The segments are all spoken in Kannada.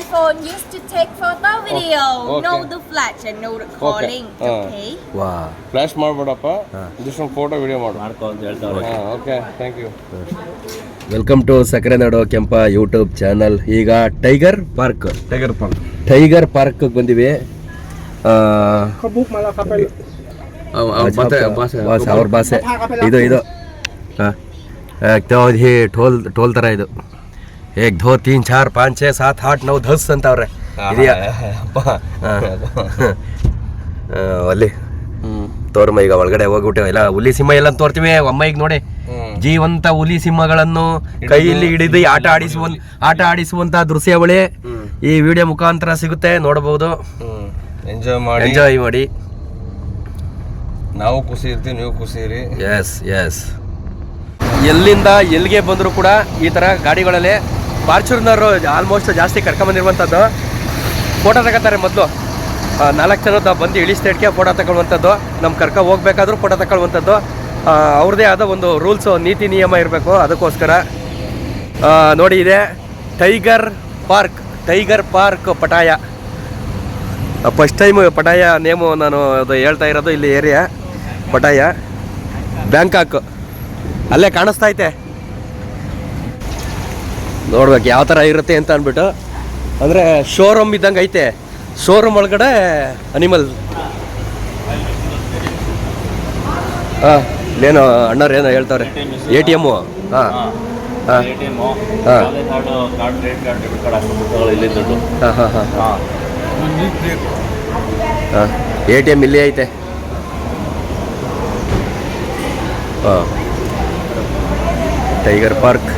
iPhone used to take photo video, okay. no the flash and no recording. Okay. ವಾ ಫ್ಲಾಶ್ ಮಾಡ್ಬೇಡಪ್ಪ, ಇದಿಷ್ಟೊಂದು ಫೋಟೋ ವಿಡಿಯೋ ಮಾಡು. ಮಾಡ್ಕೊ ಅಂತ ಹೇಳ್ತಾರೆ. Okay, thank you. Welcome to ಸಕ್ಕರೆ ನಾಡು ಕೆಂಪ ಯೂಟ್ಯೂಬ್ ಚಾನಲ್. ಈಗ ಟೈಗರ್ ಪಾರ್ಕ್ ಬಂದಿವಿ. ಅವ್ರ ಭಾಷೆ ಇದು ಟೋಲ್ ಥರ ಇದು. 1 2 3 4 5 6 7 8 9 10 ಅಂತ ಅವ್ರೆ ಇದೆಯಾ ಅಲ್ಲಿ ತೋರ್ಮ. ಈಗ ಒಳಗಡೆ ಹೋಗ್ಬಿಟ್ಟೇವೆ ಎಲ್ಲ ಹುಲಿ ಸಿಂಹ ಎಲ್ಲ ತೋರ್ತೀವಿ. ಅಮ್ಮ ಈಗ ನೋಡಿ ಜೀವಂತ ಹುಲಿ ಸಿಂಹಗಳನ್ನು ಕೈಯಲ್ಲಿ ಹಿಡಿದು ಆಟ ಆಡಿಸುವಂತ ದೃಶ್ಯಾವಳಿ ಈ ವಿಡಿಯೋ ಮುಖಾಂತರ ಸಿಗುತ್ತೆ, ನೋಡಬಹುದು. ಎಂಜಾಯ್ ಮಾಡಿ. ನಾವು ಖುಷಿ ಇರ್ತೀವಿ, ನೀವು ಖುಷಿ ಇರಿ. ಎಸ್ ಎಲ್ಲಿಂದ ಎಲ್ಲಿಗೆ ಬಂದರೂ ಕೂಡ ಈ ಥರ ಗಾಡಿಗಳಲ್ಲಿ ಫಾರ್ಚೂನರ್ ಆಲ್ಮೋಸ್ಟ್ ಜಾಸ್ತಿ ಕರ್ಕೊಂಬಂದಿರುವಂಥದ್ದು. ಫೋಟೋ ತಗೋತಾರೆ ಮೊದಲು 4 ಜನದ ಬಂದು ಇಳಿಸ್ಟೇಟ್ಗೆ ಫೋಟೋ ತಗೊಳ್ಳುವಂಥದ್ದು. ನಮ್ಮ ಹೋಗ್ಬೇಕಾದ್ರೂ ಫೋಟೋ ತಗೊಳ್ಳುವಂಥದ್ದು. ಅವ್ರದ್ದೇ ಆದ ಒಂದು ರೂಲ್ಸು, ನೀತಿ ನಿಯಮ ಇರಬೇಕು. ಅದಕ್ಕೋಸ್ಕರ ನೋಡಿ, ಇದೆ tiger park ಪಟಾಯ. First time ಪಟಾಯ name ನಾನು ಅದು ಹೇಳ್ತಾ ಇರೋದು. ಇಲ್ಲಿ ಏರಿಯಾ ಪಟಾಯ, ಬ್ಯಾಂಕಾಕ್ ಅಲ್ಲೇ ಕಾಣಿಸ್ತಾ ಐತೆ. ನೋಡ್ಬೇಕು ಯಾವ ಥರ ಇರುತ್ತೆ ಅಂತ ಅಂದ್ಬಿಟ್ಟು. ಅಂದರೆ ಶೋರೂಮ್ ಇದ್ದಂಗೆ ಐತೆ. ಶೋರೂಮ್ ಒಳಗಡೆ ಅನಿಮಲ್. ಇಲ್ಲೇನೋ ಅಣ್ಣವ್ರು ಏನೋ ಹೇಳ್ತಾರೆ. ATM. ATM ಇಲ್ಲೇ ಐತೆ. Tiger park,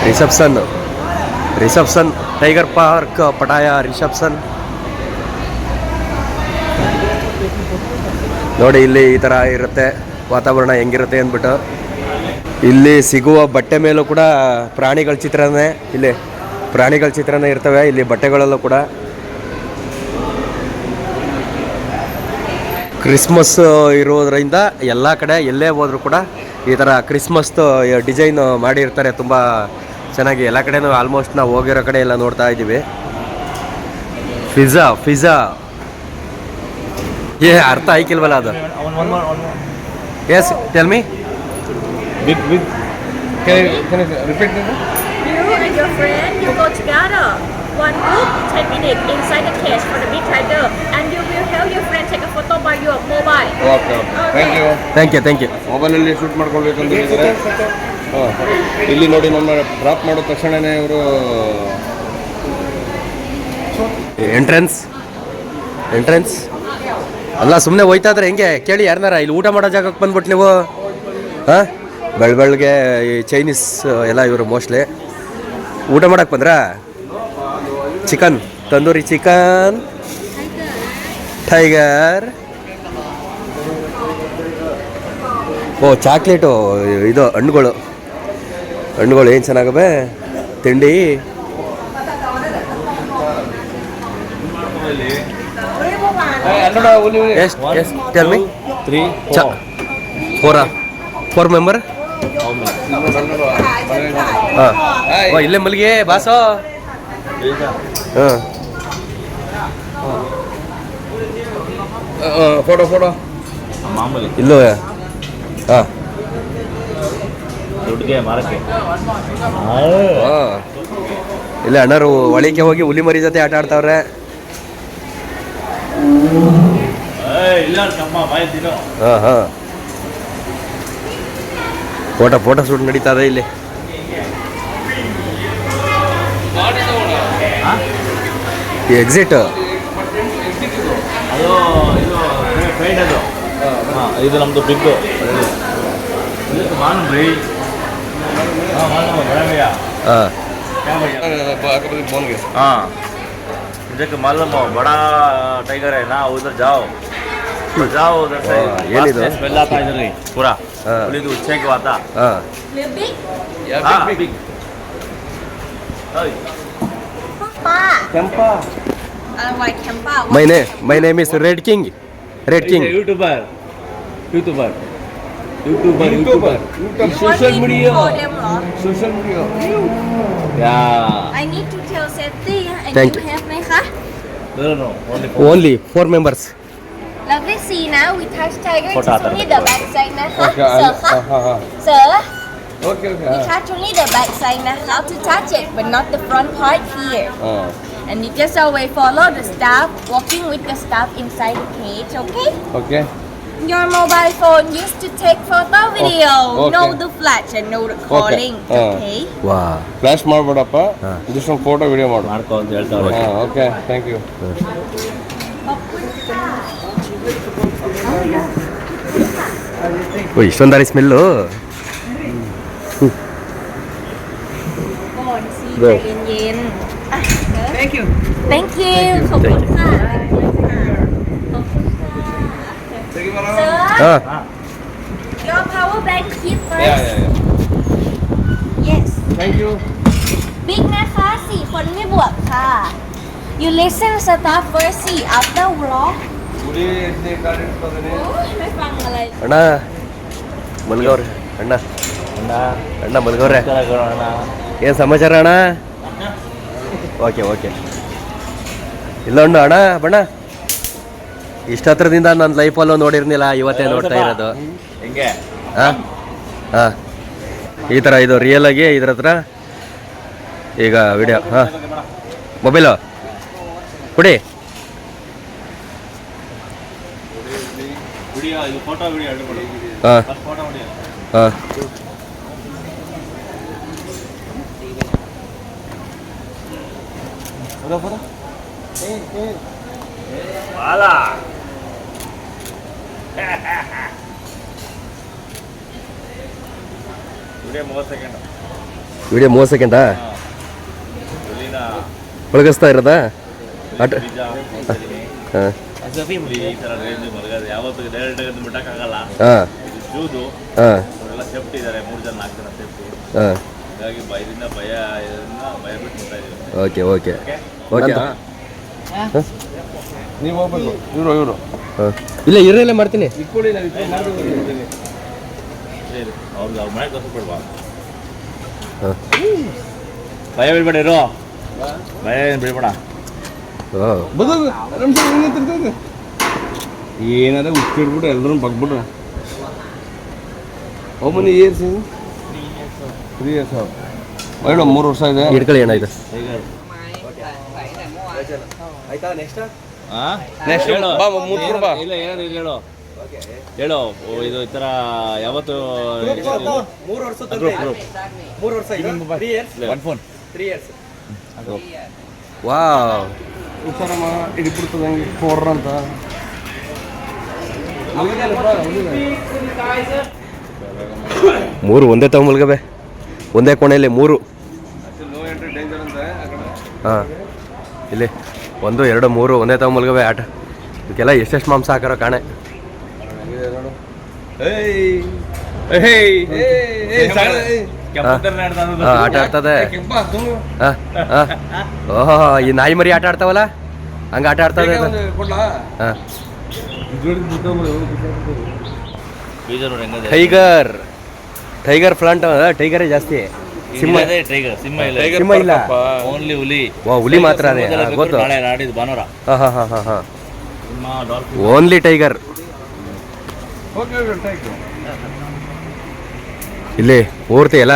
reception tiger park ಪಟಾಯ reception. ನೋಡಿ ಇಲ್ಲಿ ಈ ಥರ ಇರುತ್ತೆ ವಾತಾವರಣ, ಹೆಂಗಿರುತ್ತೆ ಅಂದ್ಬಿಟ್ಟು. ಇಲ್ಲಿ ಸಿಗುವ ಬಟ್ಟೆ ಮೇಲೂ ಕೂಡ ಪ್ರಾಣಿಗಳ ಚಿತ್ರನೇ, ಇಲ್ಲಿ ಪ್ರಾಣಿಗಳ ಚಿತ್ರನೇ ಇರ್ತವೆ. ಇಲ್ಲಿ ಬಟ್ಟೆಗಳಲ್ಲೂ ಕೂಡ ಕ್ರಿಸ್ಮಸ್ ಇರೋದ್ರಿಂದ ಎಲ್ಲ ಕಡೆ ಎಲ್ಲೇ ಹೋದರೂ ಕೂಡ ಈ ಥರ ಕ್ರಿಸ್ಮಸ್ದು ಡಿಸೈನ್ ಮಾಡಿರ್ತಾರೆ. ತುಂಬ ಚೆನ್ನಾಗಿ ಎಲ್ಲ ಕಡೆನೂ ಆಲ್ಮೋಸ್ಟ್ ನಾವು ಹೋಗಿರೋ ಕಡೆ ಎಲ್ಲ ನೋಡ್ತಾ ಇದ್ದೀವಿ. ಪಿಜ್ಜಾ ಅರ್ಥ ಆಯ್ಕಿಲ್ವಲ್ಲ ಅದು. Yes tell me. Repeat. You and your friend, you go together. One group, 10 minutes inside the cage for the big tiger, and you will help your friend take a photo by your mobile. Okay, thank you. ಮೊಬೈಲಲ್ಲಿ ಶೂಟ್ ಮಾಡ್ಕೊಳ್ಬೇಕಂತ ಹೇಳಿದರೆ ಇಲ್ಲಿ ನೋಡಿ, ನಮ್ಮ ಡ್ರಾಪ್ ಮಾಡೋ ತಕ್ಷಣವೇ ಇವರು ಎಂಟ್ರೆನ್ಸ್ ಅಲ್ಲ, ಸುಮ್ಮನೆ ಹೋಯ್ತಾ ಇದ್ರೆ ಹೆಂಗೆ ಕೇಳಿ ಯಾರನ್ನಾರ. ಇಲ್ಲಿ ಊಟ ಮಾಡೋ ಜಾಗಕ್ಕೆ ಬಂದ್ಬಿಟ್ಟು ನೀವು ಬೆಳಗ್ಗೆ ಈ ಚೈನೀಸ್ ಎಲ್ಲ ಇವರು ಮೋಸ್ಟ್ಲಿ ಊಟ ಮಾಡಕ್ಕೆ ಬಂದ್ರಾ? Chicken, tandoori chicken, tiger. Chocolate, ಇದು ಹಣ್ಣುಗಳು ಏನು ಚೆನ್ನಾಗವೆ ತಿಂಡಿ. Tell me. 4 ಮೆಂಬರ್. ಇಲ್ಲೇ ಮಲ್ಲಿಗೆ ಬಾಸೋ. ಫೋಟೋ ಮಾಮೂಲಿ ಇಲ್ಲೋ. ದುಡ್ಡಿಗೆ ಮಾರಕ್ಕೆ. ಇಲ್ಲ ಅಣ್ಣರು ಒಳಗೆ ಹೋಗಿ ಹುಲಿ ಮರಿ ಜೊತೆ ಆಟ ಆಡ್ತಾವ್ರೆ. ಫೋಟೋ ಶೂಟ್ ನಡೀತಾ ಇದೆ ಇಲ್ಲಿ. ಎಕ್ಸಿಟ್ ಇದು ನಮ್ದು ಬಿಗ್ मुझे मालूम हो बड़ा टाइगर है ना, उधर जाओ उधर से. पहला था इधर ही पूरा पुलिस उच्छे के आता. Big Kempa. Like Kempa. My name is Red King. YouTuber. YouTuber. Social media. Social media. Yeah. I need to tell Seti and Thank you you. haveไหมคะ No. Only for only 4 members. Lovely see now we touch tiger. It's Photo only the back side นะคะ Okay. Sir คะ Sir Okay. we touch only the back side นะคะ How to touch it but not the front part here. And you just always follow the staff, walking with the staff inside the cage, okay? Okay. Your mobile phone used to take photo video, okay. know the flash and know the calling, okay? ವಾ ಫ್ಲಾಶ್ ಮಾಡ್ಬೇಡಪ್ಪ. ಜಸ್ಟ್ ಒಂದು ಫೋಟೋ ವಿಡಿಯೋ ಮಾಡು. ಮಾಡ್ಕೊ ಅಂತ ಹೇಳ್ತಾರೆ. Okay thank you. ಓ ಇಷ್ಟೊಂದಾರಿ ಸ್ಮೆಲ್ಲು.ก่อนสิ Go.ใจเย็นๆอ่ะ Thank you ขอบคุณค่ะขอบคุณค่ะ Sir ಹಾಂ your power bank keep first yes thank you. big นะคะ4 คนไม่บวกค่ะ you listen stuff first 4 after vlog ไม่ฟังอะไร ಅಣ್ಣ ಮಲ್ಗವ್ರೆ ಅಣ್ಣ ಮಲ್ಗವ್ರೆ. ಏನು ಸಮಾಚಾರ ಅಣ್ಣ? ಓಕೆ ಇಲ್ಲ ಅಣ್ಣ ಬಣ್ಣ ಇಷ್ಟ ಹತ್ರದಿಂದ ನನ್ನ ಲೈಫಲ್ಲೂ ನೋಡಿರ್ನಿಲ್ಲ, ಇವತ್ತೇ ನೋಡ್ತಾ ಇರೋದು. ಹೆಂಗೆ ಹಾಂ ಈ ಥರ ಇದು ರಿಯಲ್ ಆಗಿ ಇದ್ರ ಹತ್ರ ಈಗ ವಿಡಿಯೋ. ಹಾಂ ಮೊಬೈಲು ಕೊಡಿ. ವಿಡಿಯೋ ಇದು ಫೋಟೋ ವಿಡಿಯೋ ಎರಡು ಮಾಡಿ. ಹಾಂ ಫೋಟೋ ವಿಡಿಯೋ ಹಾಂ ಬಾಲ ವಿಡಿಯೋ 30 ಸೆಕೆಂಡ್. ವಿಡಿಯೋ 30 ಸೆಕೆಂಡಾ ಹುಲಿನ ಪಳಗಿಸ್ತಾ ಇರೋದಾ? ಆಟ ಬೀಜ ಹಾಂ ಹುಲಿ ಈ ಥರ ರೇಂಜ್ ಮಲಗೋದು ಯಾವತ್ತು ಡೈರೆಕ್ಟ್ ಬಿಟ್ಟಕ್ಕಾಗಲ್ಲ. ಹಾಂ ಜೂದು ಹಾಂ ಅವರೆಲ್ಲ ಸೇಫ್ಟಿ ಇದ್ದಾರೆ, 3 ಜನ 4 ಜನ ಸೇಫ್ಟಿ. ಹಾಂ ಹಾಗಾಗಿ ಇದರಿಂದ ಭಯ ಬಿಟ್ಟು ಮಾಡ್ತಾ ಇದ್ದೀವಿ. ಓಕೆ ಓಕೆ ನೀವು ಹೋಗ್ಬೇಕು. ಇವರು ಹಾಂ ಇಲ್ಲ ಇರಲ್ಲೇ ಮಾಡ್ತೀನಿ. ಇಟ್ಕೊಳ್ಳಿ. ನಾವು ಸರಿ ಅವ್ರಿಗೆ ಅವ್ರ ಮನೆಗೆ ತೋರಿಸ್ಬಿಡ್ವಾ? ಹಾಂ ಭಯ ಬೀಳ್ಬೇಡ ಇರೋ, ಭಯ ಏನು ಬೀಳ್ಬೇಡ. ಹಾಂ ಬದಲು ಏನಾರ ಉಚ್ಚಿಡ್ಬಿಟ್ಟು ಎಲ್ಲರೂ ಬಗ್ಬಿಟ್ರೆ ಒಮ್ಮನೆ ಇಯರ್ಸ್ 3 years ಬೇಡ 3 ವರ್ಷ ಇದೆ. ಹಿಡ್ಕೊಳ್ಳಿ ಏನಾಯ್ತು. Next ಹೇಳು. ಬಾ, ಮೂರು ಬಾ. ಇಲ್ಲ ಏನಾದ್ರು ಇದು ಹೇಳು ಓ, ಇದು ಈ ಥರ ಯಾವತ್ತು ವಾವ್ ಹುಷಾರಮ್ಮ ಹಿಡಿಬಿಡ್ತದೆ ಹಂಗೆ ಫೋರ್ ಅಂತ. ಮೂರು ಒಂದೇ ತಗೊ ಮಲ್ಗಬೆ, ಒಂದೇ ಕೋಣೆಯಲ್ಲಿ 3. ಹಾಂ ಇಲ್ಲಿ 1 2 3 ಒಂದೇ ತಗೊ ಮಲ್ಗಬೆ. ಆಟ ಇದಕ್ಕೆಲ್ಲ ಎಷ್ಟೆಷ್ಟು ಮಾಂಸ ಹಾಕಾರೋ ಕಾಣೆ. ಆಟ ಆಡ್ತದೆ. ಓಹೋ ಈ ನಾಯಿ ಮರಿ ಆಟ ಆಡ್ತಾವಲ್ಲ ಹಂಗೆ ಆಟ ಆಡ್ತದೆ. ಹಾಂ ಬೀಜ ನೋಡಿ ಹೆಂಗದೆ. ಟೈಗರ್ ಪ್ಲಾಂಟ್ ಟೈಗರೇ ಜಾಸ್ತಿ. ಸಿಂಹ ಟೈಗರ್ ಸಿಂಹ ಇಲ್ಲ ಓನ್ಲಿ ಹುಲಿ. ಹುಲಿ ಮಾತ್ರ ಗೊತ್ತು. ನಾಳೆ ನಾಡಿದ್ದು ಭಾನುವಾರ ಹಾಂ ಸಿಂಹ ಡಾಲ್ಫಿನ್ ಓನ್ಲಿ ಟೈಗರ್. ಇಲ್ಲಿ ಪೂರ್ತಿ ಎಲ್ಲ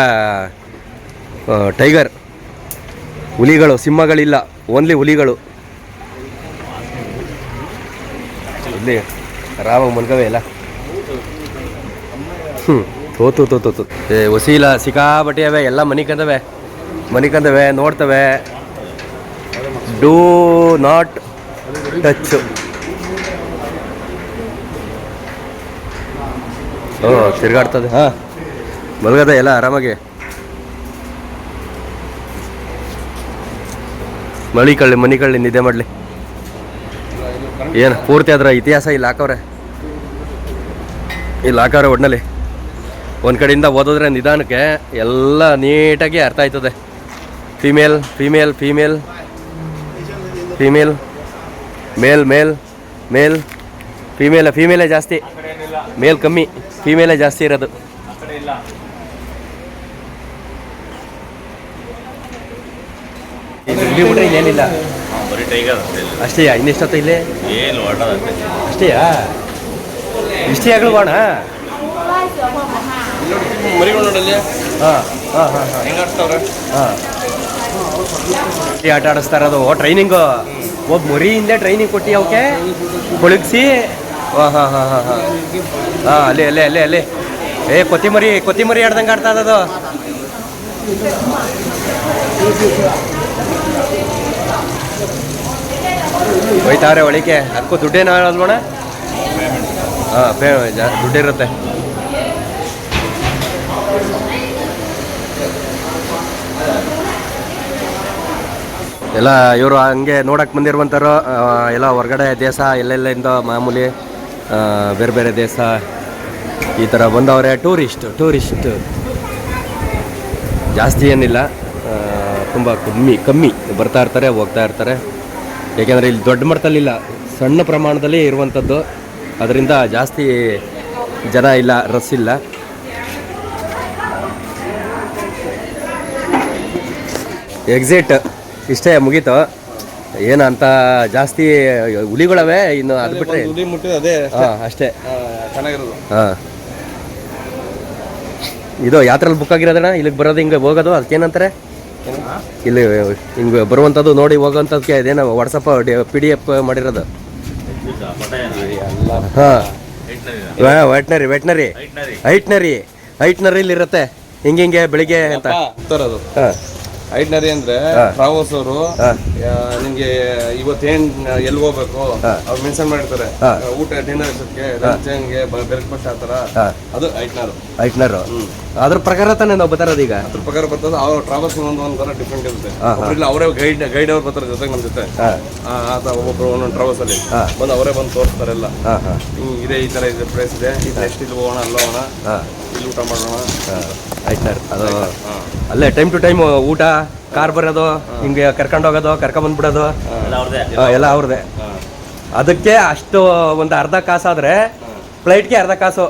ಟೈಗರ್, ಹುಲಿಗಳು, ಸಿಂಹಗಳಿಲ್ಲ, ಓನ್ಲಿ ಹುಲಿಗಳು. ಇಲ್ಲಿ ಆರಾಮಾಗಿ ಮಲ್ಕವೇ ಎಲ್ಲ. ತೋತು ಹೊಸಿಲ್ಲ ಸಿಕ್ಕಾಬಟ್ಟೆ ಅವೆ ಎಲ್ಲ ಮನಿಕಂದವೆ ನೋಡ್ತವೆ. Do not touch. ತಿರ್ಗಾಡ್ತದೆ. ಹಾಂ ಮಲ್ಗದೆ ಎಲ್ಲ ಆರಾಮಾಗಿ. ಮನಿಕಳ್ಳಿ ನಿದ್ದೆ ಮಾಡಲಿ. ಏನು ಪೂರ್ತಿ ಅದರ ಇತಿಹಾಸ ಇಲ್ಲಿ ಹಾಕವ್ರೆ ಒಟ್ಟಿನಲ್ಲಿ. ಒಂದು ಕಡೆಯಿಂದ ಓದಿದ್ರೆ ನಿಧಾನಕ್ಕೆ ಎಲ್ಲ ನೀಟಾಗಿ ಅರ್ಥ ಆಯ್ತದೆ. ಫೀಮೇಲ್ ಮೇಲ್ ಫೀಮೇಲೇ ಜಾಸ್ತಿ, ಮೇಲ್ ಕಮ್ಮಿ. ಫೀಮೇಲೇ ಜಾಸ್ತಿ ಇರೋದು. ಆ ಕಡೆ ಇಲ್ಲ. ಇಲ್ಲಿ ಬಿಟ್ರೆ ಇನ್ನೇನಿಲ್ಲ. ಬರೀ ಟೈಗರ್ ಅಷ್ಟೇ ಇಲ್ಲ. ಅಷ್ಟೇಯಾ? ಇನ್ನೆಷ್ಟೊತ್ತು ಇಲ್ಲಿ? ಏನು ಹೊರಟದಷ್ಟೇ. ಅಷ್ಟೇಯಾ? ಇಷ್ಟೇ ಆಗಲು ಬಾಣ. ಮರಿಗಳು ನೋಡಲ್ಲಿ ಹಾಂ ಹಾಂ ಹಾಂ ಹಾಂ ಹೆಂಗೆ ಆಡ್ತಾವ್ರೆ. ಹಾಂ ಆಟ ಆಡಿಸ್ತಾ ಇರೋದು ಟ್ರೈನಿಂಗು. ಒಬ್ಬ ಮರಿಯಿಂದ ಟ್ರೈನಿಂಗ್ ಕೊಟ್ಟು ಅವಕ್ಕೆ ಕೊಳಗಿಸಿ. ಹಾಂ ಹಾಂ ಹಾಂ ಹಾಂ ಹಾಂ ಹಾಂ ಅಲ್ಲೇ ಅಲ್ಲೇ ಅಲ್ಲೇ ಅಲ್ಲೇ ಕೊತ್ತಿಮರಿ ಆಡ್ದಂಗೆ ಆಡ್ತಾ ಇದ್ದದು. ಹೋಯ್ತಾವ್ರೆ ಒಳಿಕೆ. ಅದಕ್ಕೂ ದುಡ್ಡೇನು ಅಲ್ವಣ? ಹಾಂ ದುಡ್ಡಿರುತ್ತೆ. ಎಲ್ಲ ಇವರು ಹಂಗೆ ನೋಡಕ್ಕೆ ಬಂದಿರುವಂಥವ್ರು ಎಲ್ಲ ಹೊರಗಡೆ ದೇಶ ಎಲ್ಲೆಲ್ಲಿಂದ ಮಾಮೂಲಿ ಬೇರೆ ಬೇರೆ ದೇಶ ಈ ಥರ ಬಂದವ್ರೆ. ಟೂರಿಸ್ಟ್ ಜಾಸ್ತಿ ಏನಿಲ್ಲ, ತುಂಬ ಕಮ್ಮಿ ಬರ್ತಾ ಇರ್ತಾರೆ, ಹೋಗ್ತಾ ಇರ್ತಾರೆ. ಏಕೆಂದರೆ ಇಲ್ಲಿ ದೊಡ್ಡ ಮಟ್ಟದಲ್ಲಿಲ್ಲ, ಸಣ್ಣ ಪ್ರಮಾಣದಲ್ಲಿ ಇರುವಂಥದ್ದು. ಅದರಿಂದ ಜಾಸ್ತಿ ಜನ ಇಲ್ಲ, ರಸ್ ಇಲ್ಲ. ಎಕ್ಸಿಟ್ ಇಷ್ಟೇ ಮುಗೀತು. ಏನಂತ ಜಾಸ್ತಿ ಹುಲಿಗಳವೆ ಇನ್ನು, ಅದು ಬಿಟ್ಟರೆ ಹುಲಿ ಮುಟ್ಟಿದ ಅದೇ ಹಾಂ ಅಷ್ಟೇ ಚೆನ್ನಾಗಿರೋದು. ಹಾಂ ಇದು ಯಾತ್ರೆಯಲ್ಲಿ ಬುಕ್ ಆಗಿರೋದಣ್ಣ. ಇಲ್ಲಿಗೆ ಬರೋದು ಹಿಂಗೆ ಹೋಗೋದು ಅದಕ್ಕೇನಂತಾರೆ? ಇಲ್ಲಿ ಹಿಂಗೆ ಬರುವಂಥದ್ದು ನೋಡಿ ಹೋಗೋವಂಥದ್ದಕ್ಕೆ ಅದೇನೋ ವಾಟ್ಸಪ್ PDF ಮಾಡಿರೋದು. ಹಾಂ ವೆಟ್ನರಿಲಿ ಇರುತ್ತೆ ಹಿಂಗೆ ಬೆಳಿಗ್ಗೆ ಅಂತ. ಹಾಂ ಐಟ್ನರಿ ಅಂದ್ರೆ ಟ್ರಾವೆಲ್ಸ್ ಅವರು ನಿಮ್ಗೆ ಇವತ್ತೇನ್ ಎಲ್ಲಿ ಹೋಗ್ಬೇಕು ಅವ್ರು ಮೆನ್ಷನ್ ಮಾಡಿರ್ತಾರೆ. ಊಟ ಡಿನ್ನರ್ ಲಂಚ್ಗೆ ಬ್ರೇಕ್ಫಾಸ್ಟ್ ಆತರ, ಅದು ಐಟ್ನರ್. ಅದ್ರ ಪ್ರಕಾರ ತಾನೇ ನಾವು ಬರ್ತಾರದು. ಈಗ ಅದ್ರ ಪ್ರಕಾರ ಬರ್ತದೆ. ಅವ್ರ ಟ್ರಾವೆಲ್ಸ್ ಒಂದೊಂದು ಡಿಫ್ರೆಂಟ್ ಇರುತ್ತೆ. ಅವರೇ ಗೈಡ್ ಅವ್ರು ಬರ್ತಾರೆ ಜೊತೆಗೆ ನಮ್ಮ ಜೊತೆ. ಒಬ್ಬೊಬ್ರು ಒಂದೊಂದು ಟ್ರಾವೆಲ್ಸ್ ಅಲ್ಲಿ ಬಂದು ಅವರೇ ಬಂದು ತೋರಿಸ್ತಾರೆ ಎಲ್ಲ. ಇದೇ ಈ ತರ ಇದೆ ಪ್ಲೇಸ್ ಇದೆ, ನೆಕ್ಸ್ಟ್ ಇಲ್ಲಿ ಹೋಗೋಣ, ಅಲ್ಲಿ ಹೋಗೋಣ, ಇಲ್ಲಿ ಊಟ ಮಾಡೋಣ. ಐಟ್ನರ್ ಅದು ಅಲ್ಲೇ ಟೈಮ್ ಟು ಟೈಮ್ ಊಟ, ಕಾರ್ ಬರೋದು, ಹಿಂಗೆ ಕರ್ಕೊಂಡು ಹೋಗೋದು, ಕರ್ಕೊಂಬಂದ್ಬಿಡೋದು ಎಲ್ಲ ಅವ್ರದ್ದೇ. ಅದಕ್ಕೆ ಅಷ್ಟು ಒಂದು ಅರ್ಧ ಕಾಸಾದ್ರೆ ಫ್ಲೈಟ್ಗೆ ಅರ್ಧ ಕಾಸು.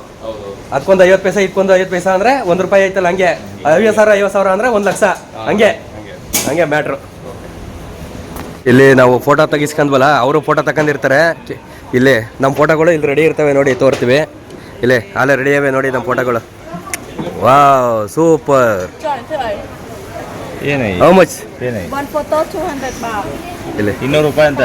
ಅದಕ್ಕೊಂದು 50 ಪೈಸೆ, ಇದಕ್ಕೊಂದು 50 ಪೈಸೆ ಅಂದರೆ ₹1 ಐತಲ್ಲ. ಹಂಗೆ 50,000 ಅಂದರೆ 1,00,000. ಹಂಗೆ ಮ್ಯಾಟ್ರು. ಇಲ್ಲಿ ನಾವು ಫೋಟೋ ತೆಗಿಸ್ಕೊಂಡ್ವಲ್ಲ, ಅವರು ಫೋಟೋ ತಗೊಂಡಿರ್ತಾರೆ. ಇಲ್ಲಿ ನಮ್ಮ ಫೋಟೋಗಳು ಇಲ್ಲಿ ರೆಡಿ ಇರ್ತವೆ ನೋಡಿ, ತೋರ್ತೀವಿ. ಇಲ್ಲಿ ಅಲ್ಲೇ ರೆಡಿ ಇವೆ ನೋಡಿ ನಮ್ಮ ಫೋಟೋಗಳು. Wow, super. ಏನೇ how much? One photo 200 baht. ಇಲ್ಲಿ ₹200 ಅಂತ.